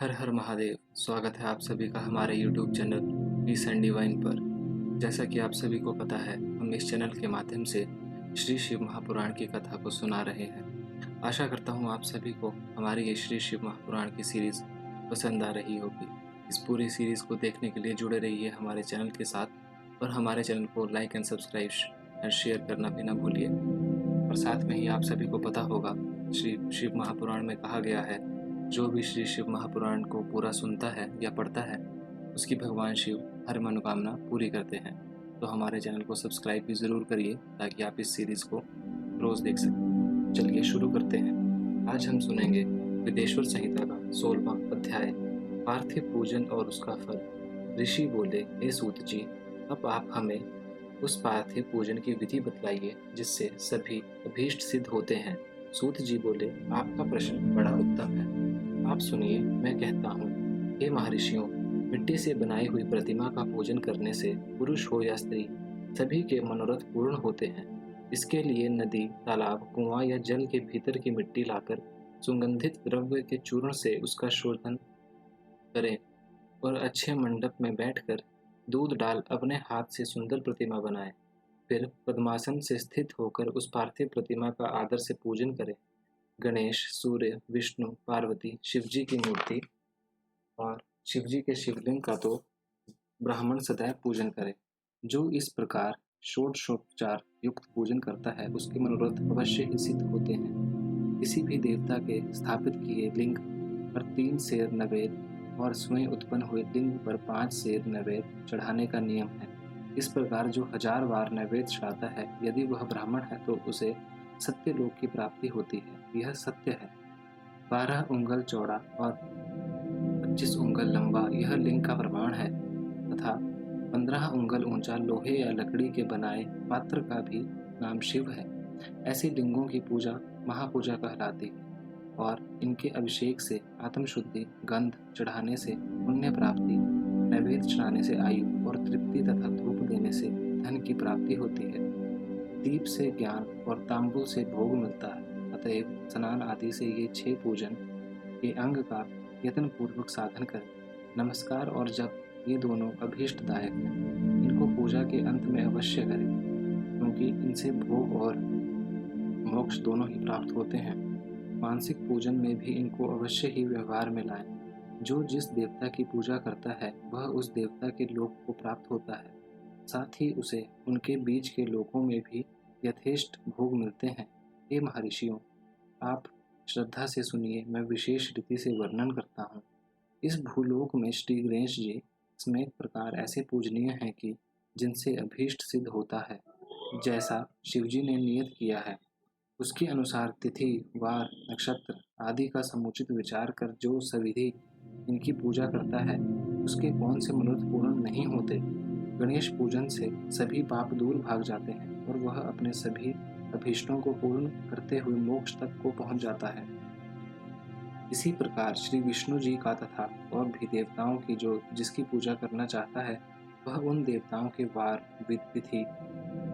हर हर महादेव। स्वागत है आप सभी का हमारे YouTube channel peace and divine पर। जैसा कि आप सभी को पता है, हम इस चैनल के माध्यम से श्री शिव महापुराण की कथा को सुना रहे हैं। आशा करता हूँ आप सभी को हमारी ये श्री शिव महापुराण की सीरीज़ पसंद आ रही होगी। इस पूरी सीरीज़ को देखने के लिए जुड़े रहिए हमारे चैनल के साथ और हमारे चैनल को like and subscribe and share करना भी ना भूलिए। और साथ में ही आप सभी को पता होगा, श्री शिव महापुराण में कहा गया है, जो भी श्री शिव महापुराण को पूरा सुनता है या पढ़ता है, उसकी भगवान शिव हर मनोकामना पूरी करते हैं। तो हमारे चैनल को सब्सक्राइब भी ज़रूर करिए ताकि आप इस सीरीज़ को रोज़ देख सकें। चलिए शुरू करते हैं। आज हम सुनेंगे विदेश्वर संहिता का 16वां अध्याय, पार्थिव पूजन और उसका फल। ऋषि बोले, हे सूत जी, अब आप हमें उस पार्थिव पूजन की विधि बतलाइए जिससे सभी अभीष्ट सिद्ध होते हैं। सूत जी बोले, आपका प्रश्न बड़ा उत्तम है। आप सुनिए, मैं कहता हूँ। हे महर्षियों, मिट्टी से बनाई हुई प्रतिमा का पूजन करने से पुरुष हो या स्त्री, सभी के मनोरथ पूर्ण होते हैं। इसके लिए नदी, तालाब, कुआं या जल के भीतर की मिट्टी लाकर सुगंधित द्रव्य के चूर्ण से उसका शोधन करें और अच्छे मंडप में बैठकर दूध डाल अपने हाथ से सुंदर प्रतिमा बनाएं। फिर पद्मासन से स्थित होकर उस पार्थिव प्रतिमा का आदर से पूजन करें। गणेश, सूर्य, विष्णु, पार्वती, शिवजी की मूर्ति और शिवजी के शिवलिंग का तो ब्राह्मण सदैव पूजन करे। जो इस प्रकार षोडशोपचार युक्त पूजन करता है, उसके मनोरथ अवश्य ही सिद्ध होते हैं। किसी भी देवता के स्थापित किए लिंग पर 3 सेर नैवेद्य और स्वयं उत्पन्न हुए लिंग पर 5 सेर नैवेद्य चढ़ाने का नियम है। इस प्रकार जो 1000 बार नैवेद्य चढ़ाता है, यदि वह ब्राह्मण है तो उसे सत्य लोक की प्राप्ति होती है। यह सत्य है। 12 उंगल चौड़ा और 25 उंगल लंबा यह लिंग का प्रमाण है तथा 15 उंगल ऊंचा लोहे या लकड़ी के बनाए पात्र का भी नाम शिव है। ऐसे लिंगों की पूजा महापूजा कहलाती है और इनके अभिषेक से आत्मशुद्धि, गंध चढ़ाने से पुण्य प्राप्ति, नैवेद्य चढ़ाने से आयु और तृप्ति तथा धूप देने से धन की प्राप्ति होती है। दीप से ज्ञान और तांबुल से भोग मिलता है। अतएव स्नान आदि से ये 6 पूजन के अंग का यत्न पूर्वक साधन करें। नमस्कार और जप ये दोनों अभीष्टदायक हैं। इनको पूजा के अंत में अवश्य करें, क्योंकि इनसे भोग और मोक्ष दोनों ही प्राप्त होते हैं। मानसिक पूजन में भी इनको अवश्य ही व्यवहार में लाएं। जो जिस देवता की पूजा करता है, वह उस देवता के लोक को प्राप्त होता है। साथ ही उसे उनके बीच के लोकों में भी यथेष्ट भोग मिलते हैं। हे महर्षियों, आप श्रद्धा से सुनिए, मैं विशेष रीति से वर्णन करता हूँ। इस भूलोक में श्री गणेश जी इसमें प्रकार ऐसे पूजनीय हैं कि जिनसे अभीष्ट सिद्ध होता है, जैसा शिवजी ने नियत किया है। उसके अनुसार तिथि, वार, नक्षत्र आदि का समुचित विचार कर जो सविधि इनकी पूजा करता है, उसके कौन से मनोरथ पूर्ण नहीं होते। गणेश पूजन से सभी पाप दूर भाग जाते हैं और वह अपने सभी अभीष्टों को पूर्ण करते हुए मोक्ष तक को पहुंच जाता है। इसी प्रकार श्री विष्णु जी का तथा और भी देवताओं की जो जिसकी पूजा करना चाहता है, वह उन देवताओं के वार, तिथि,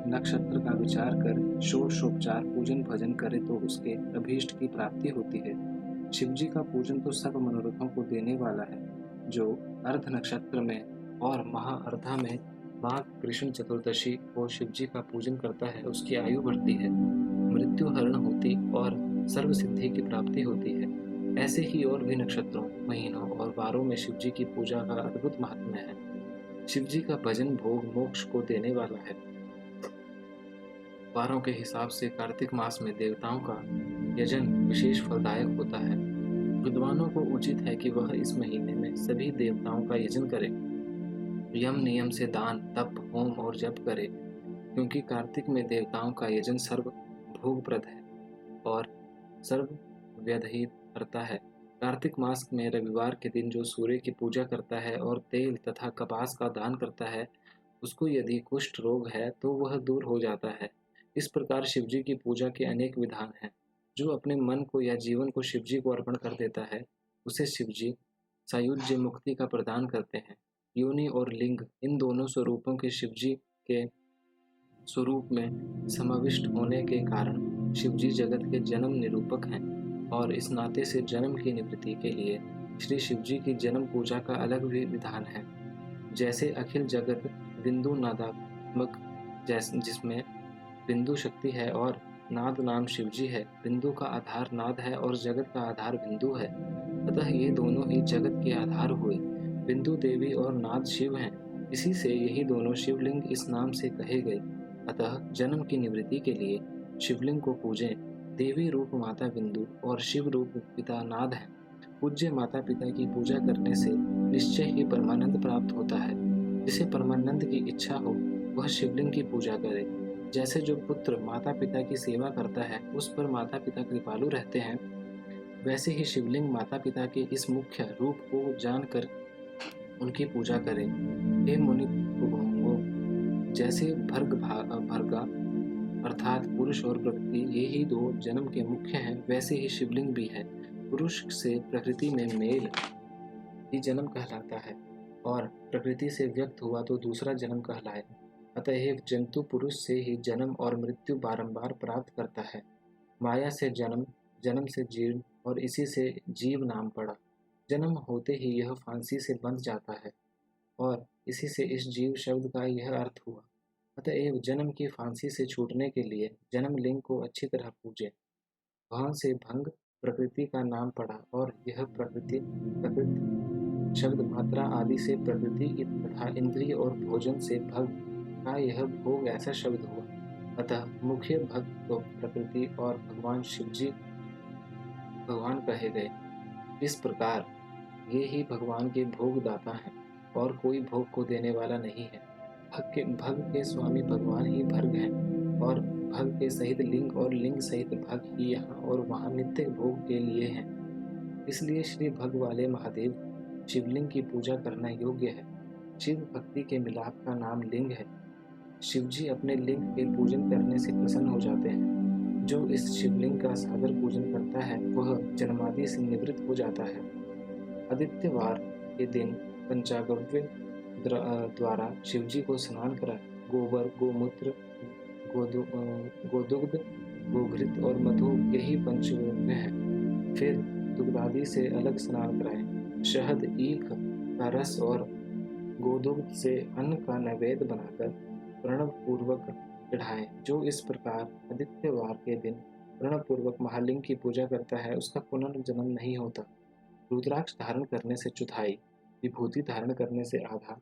नक्षत्र का विचार कर षोडशोपचार पूजन भजन करे तो उसके अभीष्ट की प्राप्ति होती है। शिव जी का पूजन तो सब मनोरथों को देने वाला है। जो अर्ध नक्षत्र में और महाअर्धा में माघ कृष्ण चतुर्दशी को शिव जी का पूजन करता है, उसकी आयु बढ़ती है, मृत्यु हरण होती और सर्व सिद्धि की प्राप्ति होती है। ऐसे ही और भी नक्षत्रों, महीनों और वारों में शिव जी की पूजा का अद्भुत महात्म्य है। शिव जी का भजन भोग मोक्ष को देने वाला है। वारों के हिसाब से कार्तिक मास में देवताओं का यजन विशेष फलदायक होता है। विद्वानों को उचित है कि वह इस महीने में सभी देवताओं का यजन करें। यम नियम से दान, तप, होम और जप करें, क्योंकि कार्तिक में देवताओं का यजन सर्व भोगप्रद है और सर्व व्यधहित करता है। कार्तिक मास में रविवार के दिन जो सूर्य की पूजा करता है और तेल तथा कपास का दान करता है, उसको यदि कुष्ठ रोग है तो वह दूर हो जाता है। इस प्रकार शिवजी की पूजा के अनेक विधान हैं। जो अपने मन को या जीवन को शिवजी को अर्पण कर देता है, उसे शिवजी सायुज्य मुक्ति का प्रदान करते हैं। योनि और लिंग इन दोनों स्वरूपों के शिवजी के स्वरूप में समाविष्ट होने के कारण शिवजी जगत के जन्म निरूपक हैं और इस नाते से जन्म की निवृत्ति के लिए श्री शिव जी की जन्म पूजा का अलग भी विधान है। जैसे अखिल जगत बिंदु नादात्मक, जिसमें बिंदु शक्ति है और नाद नाम शिवजी है। बिंदु का आधार नाद है और जगत का आधार बिंदु है। अतः ये दोनों ही जगत के आधार हुए। बिंदु देवी और नाद शिव हैं। इसी से यही दोनों शिवलिंग इस नाम से कहे गए। अतः जन्म की निवृत्ति के लिए शिवलिंग को पूजें। देवी रूप माता बिंदु और शिव रूप पिता नाद हैं। पूज्य माता पिता की पूजा करने से निश्चय ही परमानंद प्राप्त होता है। जिसे परमानंद की इच्छा हो वह शिवलिंग की पूजा करे। जैसे जो पुत्र माता पिता की सेवा करता है उस पर माता पिता कृपालु रहते हैं, वैसे ही शिवलिंग माता पिता के इस मुख्य रूप को जानकर उनकी पूजा करें। हे मुनि पुंगवों, जैसे भर्गा अर्थात पुरुष और प्रकृति ये ही दो जन्म के मुख्य हैं, वैसे ही शिवलिंग भी है। पुरुष से प्रकृति में मेल ही जन्म कहलाता है और प्रकृति से व्यक्त हुआ तो दूसरा जन्म कहलाए। अतः एक जंतु पुरुष से ही जन्म और मृत्यु बारंबार प्राप्त करता है। माया से जन्म, जन्म से जीर्ण और इसी से जीव नाम पड़ा। जन्म होते ही यह फांसी से बंध जाता है और इसी से इस जीव शब्द का यह अर्थ हुआ। अतएव जन्म की फांसी से छूटने के लिए जन्म लिंग को अच्छी तरह पूजे। वहां से भंग प्रकृति का नाम पड़ा और यह प्रकृति शब्द मात्रा आदि से प्रकृति तथा इंद्रिय और भोजन से भग का यह भोग ऐसा शब्द हुआ। अतः मुख्य भक्त तो प्रकृति और भगवान शिवजी भगवान कहे गए। इस प्रकार ये ही भगवान के भोग दाता हैं और कोई भोग को देने वाला नहीं है। भग के स्वामी भगवान ही भर्ग हैं और भग के सहित लिंग और लिंग सहित भग ही यहाँ और वहाँ नित्य भोग के लिए हैं। इसलिए श्री भग वाले महादेव शिवलिंग की पूजा करना योग्य है। शिव भक्ति के मिलाप का नाम लिंग है। शिवजी अपने लिंग के पूजन करने से प्रसन्न हो जाते हैं। जो इस शिवलिंग का सादर पूजन करता है वह जन्मादि से निवृत्त हो जाता है। आदित्यवार के दिन पंचागव्य द्वारा शिवजी को स्नान कराए। गोबर, गोमूत्र, गोदुग्ध, गोघृत और मधु यही पंचगव्य है। फिर दुग्धादि से अलग स्नान कराए। शहद, ईख का रस और गोदुग्ध से अन्न का नैवेद्य बनाकर प्रणव पूर्वक चढ़ाएं। जो इस प्रकार आदित्यवार के दिन प्रणव पूर्वक महालिंग की पूजा करता है उसका पुनर्जन्म नहीं होता। रुद्राक्ष धारण करने से चौथाई, विभूति धारण करने से आधा,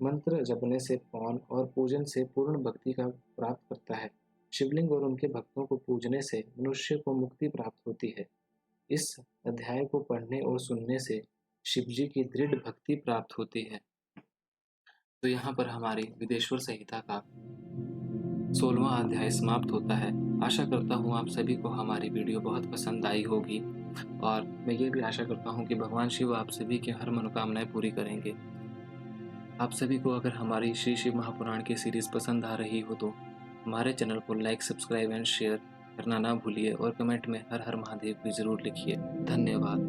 मंत्र जपने से पौन और पूजन से पूर्ण भक्ति का प्राप्त करता है। शिवलिंग और उनके भक्तों को पूजने से मनुष्य को मुक्ति प्राप्त होती है। इस अध्याय को पढ़ने और सुनने से शिवजी की दृढ़ भक्ति प्राप्त होती है। तो यहाँ पर हमारी विदेश्वर संहिता का 16वां अध्याय समाप्त होता है। आशा करता हूँ आप सभी को हमारी वीडियो बहुत पसंद आई होगी और मैं ये भी आशा करता हूँ कि भगवान शिव आप सभी की हर मनोकामनाएं पूरी करेंगे। आप सभी को अगर हमारी श्री शिव महापुराण की सीरीज़ पसंद आ रही हो तो हमारे चैनल को लाइक, सब्सक्राइब एंड शेयर करना ना भूलिए और कमेंट में हर हर महादेव भी ज़रूर लिखिए। धन्यवाद।